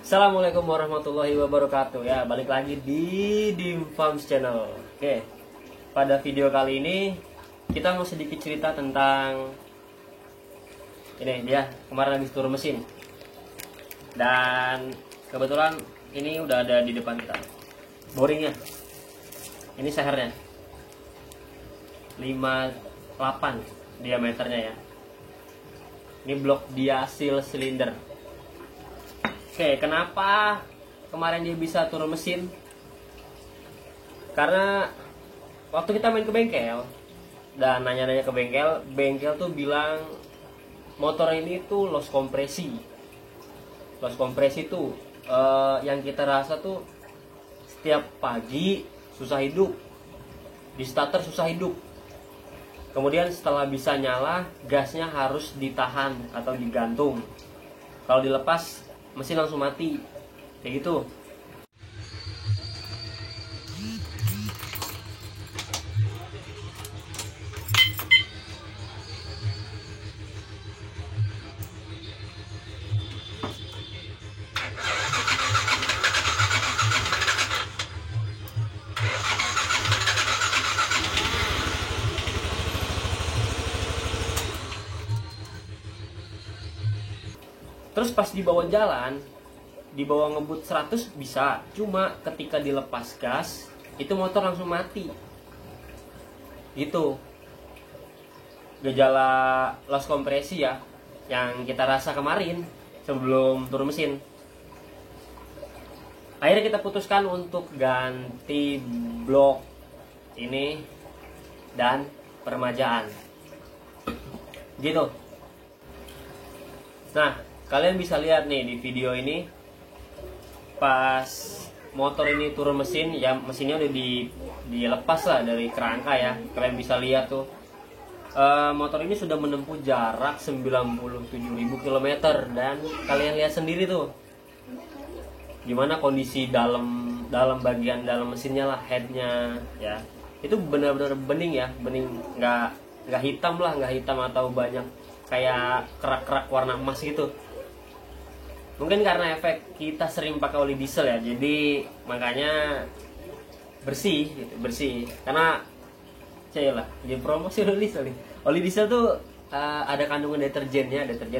Assalamualaikum warahmatullahi wabarakatuh. Ya, balik lagi di Dim Farms Channel. Oke, pada video kali ini kita mau sedikit cerita tentang ini dia kemarin habis turun mesin. Dan kebetulan ini udah ada di depan kita. Boringnya. Ini sehernya. 58 diameternya ya. Ini blok diasil silinder. Oke, kenapa kemarin dia bisa turun mesin? Karena waktu kita main ke bengkel dan nanya-nanya ke bengkel, bengkel tuh bilang motor ini tuh loss kompresi. Loss kompresi tuh yang kita rasa tuh setiap pagi susah hidup, di starter susah hidup. Kemudian setelah bisa nyala, gasnya harus ditahan atau digantung. Kalau dilepas mesin langsung mati, kayak gitu. Terus pas dibawa jalan, dibawa ngebut 100 bisa, cuma ketika dilepas gas, itu motor langsung mati. Gitu. Gejala loss kompresi ya, yang kita rasa kemarin sebelum turun mesin. Akhirnya kita putuskan untuk ganti blok ini dan peremajaan. Gitu. Nah, kalian bisa lihat nih di video ini, pas motor ini turun mesin, ya mesinnya udah dilepas lah dari kerangka ya. Kalian bisa lihat tuh, motor ini sudah menempuh jarak 97.000 km. Dan kalian lihat sendiri tuh, gimana kondisi dalam bagian dalam mesinnya lah, headnya ya. Itu benar-benar bening ya, bening, nggak hitam lah, nggak hitam atau banyak kayak kerak-kerak warna emas gitu. Mungkin karena efek kita sering pakai oli diesel ya, jadi makanya bersih gitu, bersih. Karena saya lah jadi promosi oli diesel nih. Oli diesel tuh ada kandungan deterjen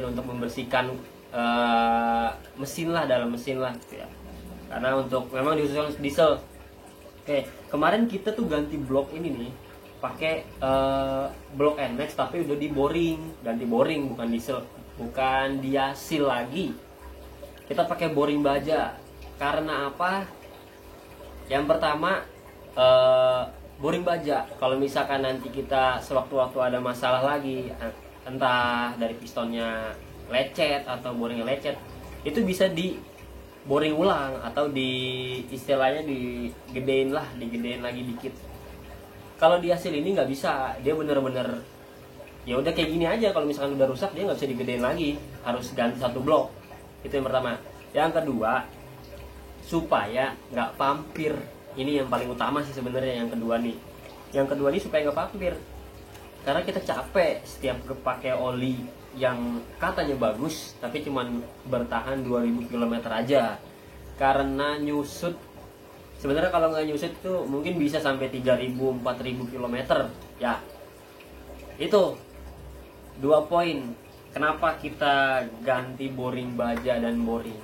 untuk membersihkan mesin lah, dalam mesin lah gitu ya. Karena untuk memang dikhususkan diesel. Oke, kemarin kita tuh ganti blok ini nih pakai blok NMAX, tapi udah di boring, ganti boring, bukan diesel, bukan diasil lagi. Kita pakai boring baja. Karena apa? Yang pertama, boring baja, kalau misalkan nanti kita sewaktu-waktu ada masalah lagi, entah dari pistonnya lecet atau boringnya lecet, itu bisa di boring ulang atau istilahnya digedein lagi dikit. Kalau di hasil ini nggak bisa, dia bener-bener ya udah kayak gini aja. Kalau misalkan udah rusak, dia nggak bisa digedein lagi, harus ganti satu blok. Itu yang pertama. Yang kedua, supaya nggak pampir. Ini yang paling utama sih sebenarnya. Yang kedua nih supaya nggak pampir, karena kita capek setiap pakai oli yang katanya bagus tapi cuman bertahan 2000 km aja. Karena nyusut, sebenarnya kalau nggak nyusut itu mungkin bisa sampai 3000-4000 km ya. Itu 2 poin kenapa kita ganti boring baja dan boring.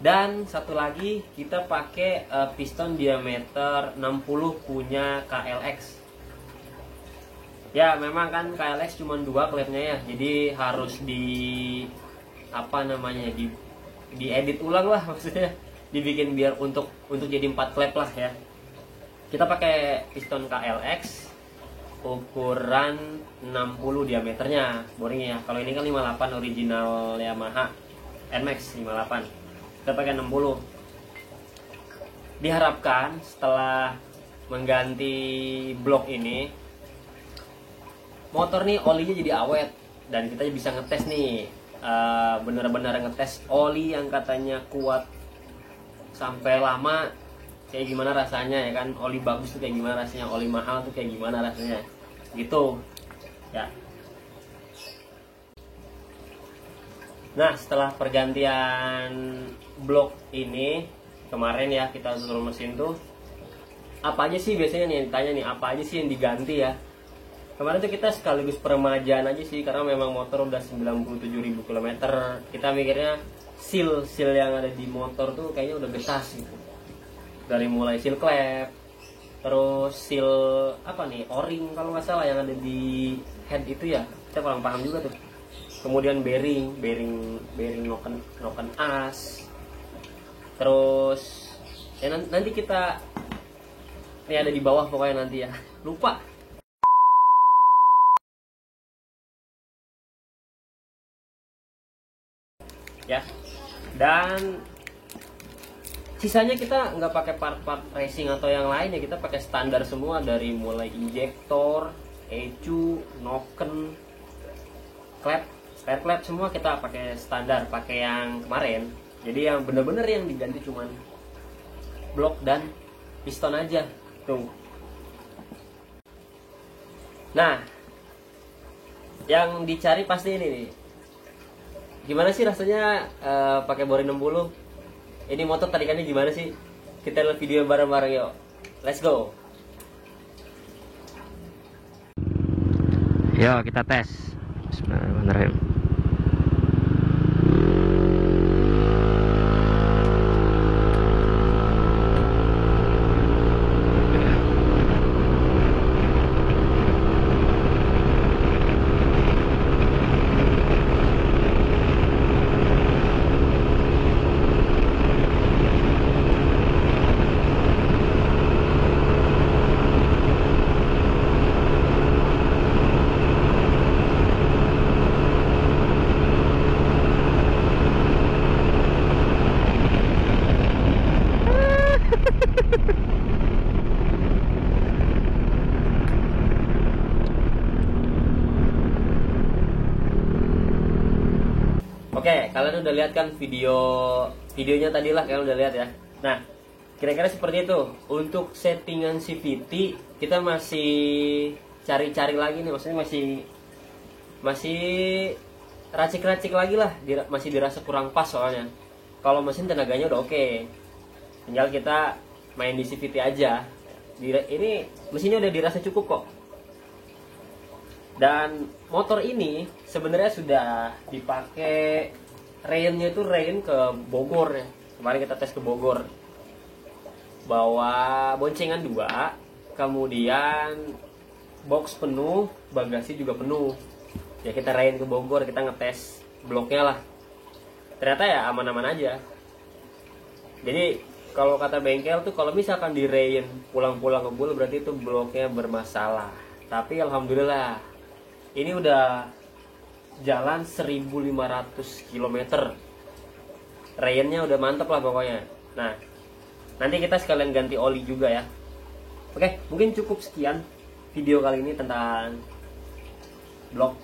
Dan satu lagi, kita pakai piston diameter 60 punya KLX. Ya memang kan KLX cuma 2 klepnya ya, jadi harus diedit ulang lah, maksudnya dibikin biar untuk jadi 4 klep lah ya. Kita pakai piston KLX ukuran 60 diameternya boringnya. Kalau ini kan 58 original Yamaha NMAX 58. Kita pakai 60. Diharapkan setelah mengganti blok ini, motor nih olinya jadi awet dan kita bisa ngetes nih, bener-bener ngetes oli yang katanya kuat sampai lama kayak gimana rasanya ya kan. Oli bagus tuh kayak gimana rasanya, oli mahal tuh kayak gimana rasanya gitu ya. Nah, setelah pergantian blok ini kemarin ya kita turun mesin tuh apa aja sih biasanya nih yang ditanya nih, apa aja sih yang diganti ya. Kemarin tuh kita sekaligus peremajaan aja sih, karena memang motor udah 97.000 km. Kita mikirnya seal yang ada di motor tuh kayaknya udah getas gitu. Dari mulai seal klep, terus seal apa nih, o-ring kalau nggak salah yang ada di head itu ya, kita kurang paham juga tuh. Kemudian bearing noken as. Terus ya nanti kita ini ada di bawah pokoknya nanti ya, lupa. Ya, dan sisanya kita nggak pakai part-part racing atau yang lain ya, kita pakai standar semua dari mulai injektor, ecu, noken, klep, spare klep semua kita pakai standar, pakai yang kemarin. Jadi yang bener-bener yang diganti cuman blok dan piston aja tuh. Nah, yang dicari pasti ini nih. Gimana sih rasanya pakai Bori 60? Ini motor tarikannya gimana sih? Kita lihat video bareng-bareng yuk. Let's go. Yo, kita tes. Bismillahirrahmanirrahim. Oke, kalian udah lihat kan videonya tadi lah, kalian udah lihat ya. Nah, kira-kira seperti itu. Untuk settingan CVT kita masih cari-cari lagi nih, maksudnya masih racik-racik lagi lah, masih dirasa kurang pas soalnya. Kalau mesin tenaganya udah oke, tinggal kita main di CVT aja. Ini mesinnya udah dirasa cukup kok. Dan motor ini sebenarnya sudah dipakai rainnya itu rain ke Bogor ya. Kemarin kita tes ke Bogor. Bawa boncengan 2, kemudian box penuh, bagasi juga penuh. Ya kita rain ke Bogor, kita ngetes bloknya lah. Ternyata ya aman-aman aja. Jadi kalau kata bengkel tuh kalau misalkan di rain pulang-pulang ngebul berarti itu bloknya bermasalah. Tapi alhamdulillah ini udah jalan 1.500 km. Rainnya udah mantep lah pokoknya. Nah, nanti kita sekalian ganti oli juga ya. Oke, mungkin cukup sekian video kali ini tentang blok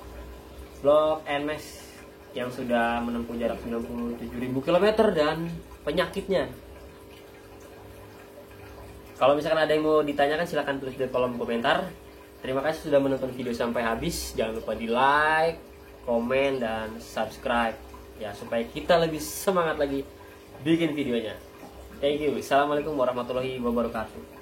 NMAX yang sudah menempuh jarak 97.000 km dan penyakitnya. Kalau misalkan ada yang mau ditanyakan silahkan tulis di kolom komentar. Terima kasih sudah menonton video sampai habis. Jangan lupa di like, komen, dan subscribe ya, supaya kita lebih semangat lagi bikin videonya. Thank you. Assalamualaikum warahmatullahi wabarakatuh.